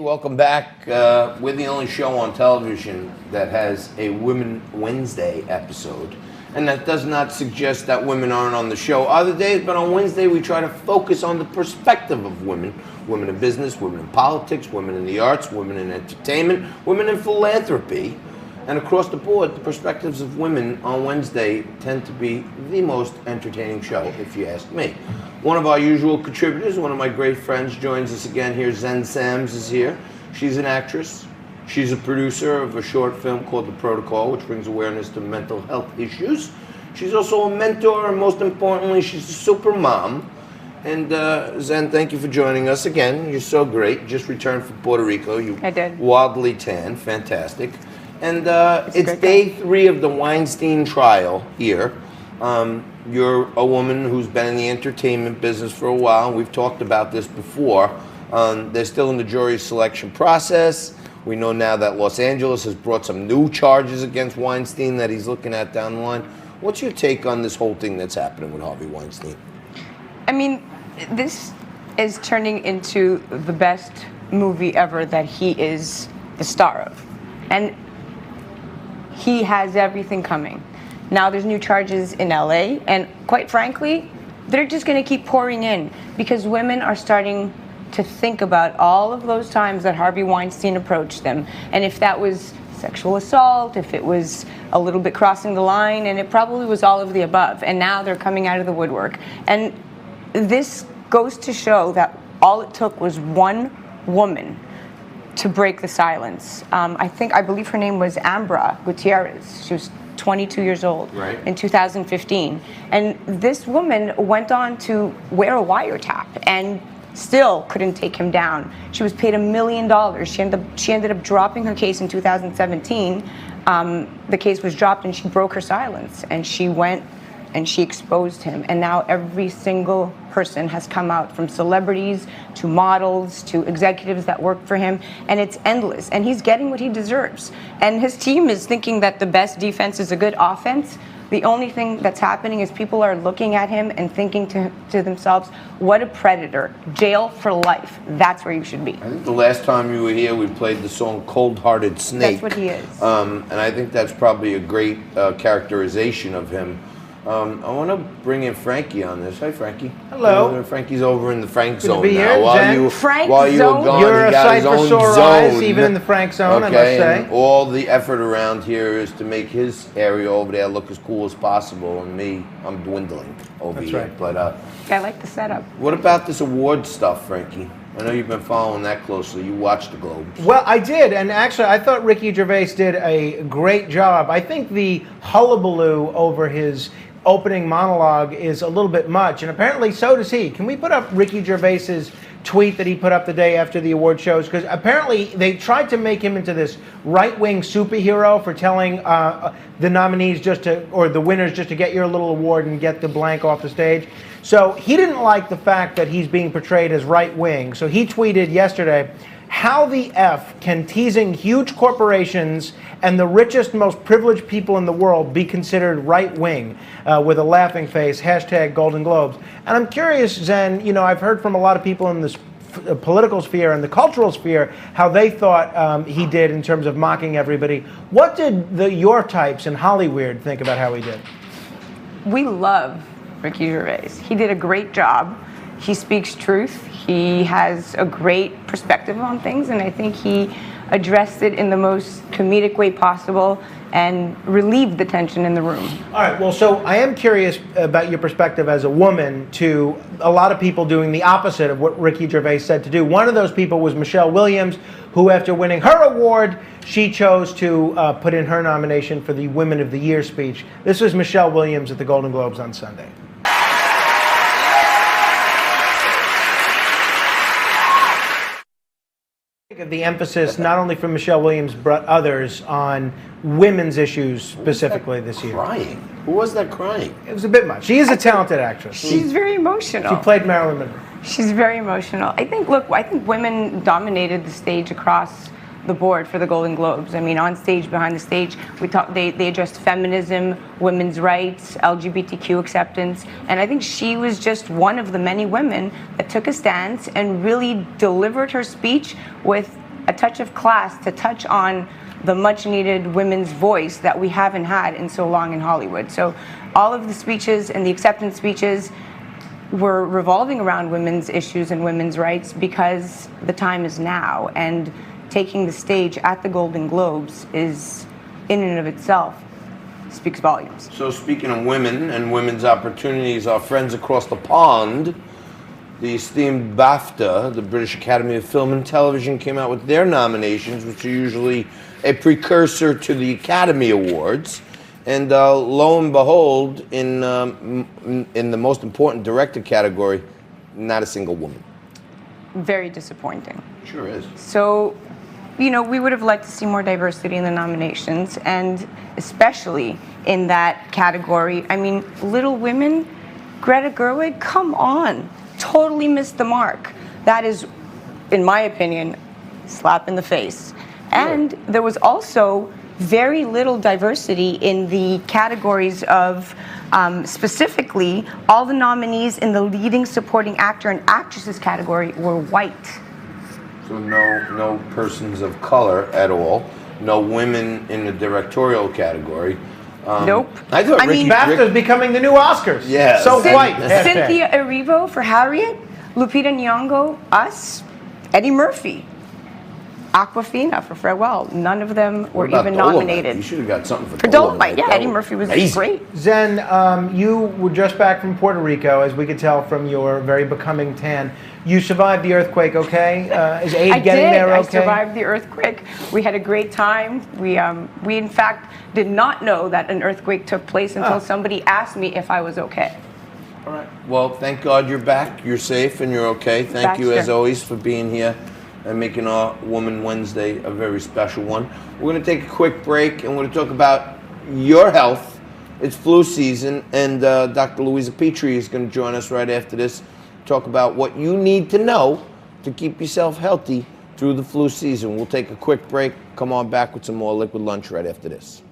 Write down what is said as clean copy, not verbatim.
welcome back. We're the only show on television that has a Women Wednesday episode. And that does not suggest that women aren't on the show other days, but on Wednesday we try to focus on the perspective of women. Women in business, women in politics, women in the arts, women in entertainment, women in philanthropy. And across the board, the perspectives of women on Wednesday tend to be the most entertaining show, if you ask me. One of our usual contributors, one of my great friends, joins us again here. Zen Sams is here. She's an actress. She's a producer of a short film called The Protocol, which brings awareness to mental health issues. She's also a mentor, and most importantly, she's a super mom. And Zen, thank you for joining us again. You're so great. Just returned from Puerto Rico. I did. Wildly tan. Fantastic. And it's day 3 of the Weinstein trial here. You're a woman who's been in the entertainment business for a while. We've talked about this before. They're still in the jury selection process. We know now that Los Angeles has brought some new charges against Weinstein that he's looking at down the line. What's your take on this whole thing that's happening with Harvey Weinstein? I mean, this is turning into the best movie ever that he is the star of. And he has everything coming. Now there's new charges in LA, and quite frankly, they're just going to keep pouring in because women are starting to think about all of those times that Harvey Weinstein approached them. And if that was sexual assault, if it was a little bit crossing the line, and it probably was all of the above. And now they're coming out of the woodwork. And this goes to show that all it took was one woman to break the silence. I believe her name was Ambra Gutierrez. She was 22 years old in 2015. And this woman went on to wear a wiretap and still couldn't take him down. She was paid $1 million. She ended up dropping her case in 2017. The case was dropped and she broke her silence. And she went and she exposed him. And now every single person has come out, from celebrities to models to executives that work for him, and it's endless. And he's getting what he deserves. And his team is thinking that the best defense is a good offense. The only thing that's happening is people are looking at him and thinking to themselves, what a predator. Jail for life. That's where you should be. I think the last time you were here, we played the song Cold-Hearted Snake. That's what he is. And I think that's probably a great characterization of him. I want to bring in Frankie on this. Hi, Frankie. Hello. Frankie's over in the Frank zone to be now. here, While Zen. you Frank while you were zone? gone, You're he a got his sight for own sore zone. eyes, even in the Frank zone, I must Okay, say. and all the effort around here is to make his area over there look as cool as possible, and me, I'm dwindling over That's here. right. But I like the setup. what about this award stuff, Frankie? I know you've been following that closely. You watched the Globes. Well, I did, and actually, I thought Ricky Gervais did a great job. I think the hullabaloo over his opening monologue is a little bit much, and apparently so does he. Can we put up Ricky Gervais's tweet that he put up the day after the award shows? Because apparently they tried to make him into this right-wing superhero for telling the nominees or the winners just to get your little award and get the blank off the stage. So he didn't like the fact that he's being portrayed as right-wing. So he tweeted yesterday, how the F can teasing huge corporations and the richest, most privileged people in the world be considered right-wing, with a laughing face, hashtag Golden Globes. And I'm curious, Zen, I've heard from a lot of people in this political sphere and the cultural sphere how they thought he did in terms of mocking everybody. What did your types in Hollywood think about how he did? We love Ricky Gervais. He did a great job. He speaks truth. He has a great perspective on things, and I think he addressed it in the most comedic way possible and relieved the tension in the room. All right, well, so I am curious about your perspective as a woman to a lot of people doing the opposite of what Ricky Gervais said to do. One of those people was Michelle Williams, who after winning her award, she chose to put in her nomination for the Women of the Year speech. This was Michelle Williams at the Golden Globes on Sunday. The emphasis, not only from Michelle Williams, but others, on women's issues specifically this year. Crying? Who was that crying? It was a bit much. She is a talented actress. She's very emotional. She played Marilyn Monroe. She's very emotional. I think women dominated the stage across the board for the Golden Globes. I mean, on stage, behind the stage, they addressed feminism, women's rights, LGBTQ acceptance, and I think she was just one of the many women that took a stance and really delivered her speech with a touch of class to touch on the much needed women's voice that we haven't had in so long in Hollywood. So all of the speeches and the acceptance speeches were revolving around women's issues and women's rights because the time is now, and taking the stage at the Golden Globes is, in and of itself, speaks volumes. So speaking of women and women's opportunities, our friends across the pond, the esteemed BAFTA, the British Academy of Film and Television, came out with their nominations, which are usually a precursor to the Academy Awards. And lo and behold, in the most important director category, not a single woman. Very disappointing. Sure is. So, you know, we would have liked to see more diversity in the nominations, and especially in that category. I mean, Little Women, Greta Gerwig, come on. Totally missed the mark. That is, in my opinion, slap in the face. And there was also very little diversity in the categories of, specifically, all the nominees in the leading supporting actor and actresses category were white. So no persons of color at all. No women in the directorial category. Nope. I thought BAFTA's becoming the new Oscars. Yeah. So white. Cynthia Erivo for Harriet, Lupita Nyong'o, Us, Eddie Murphy, Awkwafina for Farewell. None of them were even nominated. You should have got something for Dolomite. Yeah, Eddie Murphy was great. Zen, you were just back from Puerto Rico, as we could tell from your very becoming tan. You survived the earthquake, okay? Is aid getting there okay? I survived the earthquake. We had a great time. We in fact did not know that an earthquake took place until somebody asked me if I was okay. All right. Well, thank God you're back. You're safe and you're okay. Thank you, as always, for being here and making our Woman Wednesday a very special one. We're going to take a quick break and we're going to talk about your health. It's flu season, and Dr. Louisa Petrie is going to join us right after this. Talk about what you need to know to keep yourself healthy through the flu season. We'll take a quick break. Come on back with some more Liquid Lunch right after this.